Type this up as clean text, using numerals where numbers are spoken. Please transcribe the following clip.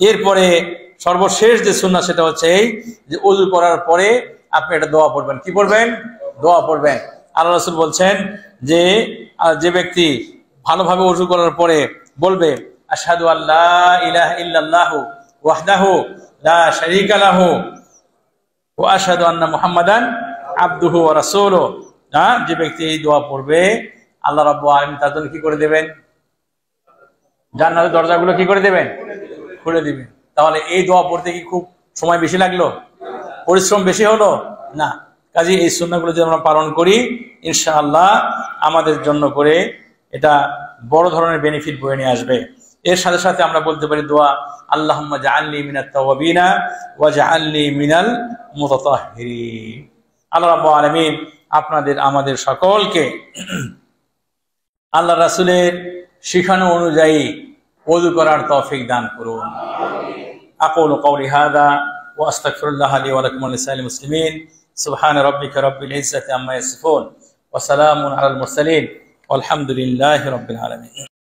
এরপরে সর্বশেষ যে সুন্নাহ সেটা হচ্ছে এই যে ওযু করার পরে আপনি একটা দোয়া পড়বেন। কি পড়বেন? দোয়া পড়বেন। আল্লাহ রাসূল বলছেন যে যে ব্যক্তি ভালোভাবে ওযু করার পরে বলবে আশহাদু আল্লা ইলাহা ইল্লাল্লাহু ওয়াহদাহু লা শারীকা লাহু ওয়া আশহাদু আন্না মুহাম্মাদান আবদুহু ওয়া রাসূলুহু, যে ব্যক্তি এই দোয়া পড়বে আল্লাহ রাব্বুল আলামিন তার জন্য কি করে দেবেন? জান্নাতের দরজাগুলো কি করে দেবেন? খুলে দিবেন। তাহলে এই দোয়া পড়তে কি খুব সময় বেশি লাগলো? পরিশ্রম বেশি হলো না। কাজেই এই সুন্নাহগুলো যদি আমরা পালন করি ইনশাআল্লাহ আমাদের জন্য করে এটা বড় ধরনের বেনিফিট বয়ে নিয়ে আসবে। এর সাথে সাথে আমরা বলতে পারি দোয়া আল্লাহুম্মা জাআলনি মিনাত তাওয়াবিনা ওয়া জাআলনি মিনাল মুতাতাহহিরিন। আল্লাহ রাব্বুল আলামিন আপনাদের আমাদের সকলকে আল্লাহ রাসূলের শিখানো অনুযায়ী ওযু করার তৌফিক দান করুন। আকুলু কওলি হাযা ওয়া আস্তাগফিরুল্লাহ লি ওয়া লাকুম ওয়া লিসাইরিল মুসলিমিন। সুবহান রাব্বিকা রাব্বিল ইজ্জাতি আম্মা ইয়াসিফুন ওয়া সালামুন আলাল মুরসালিন ওয়ালহামদুলিল্লাহি রাব্বিল আলামিন।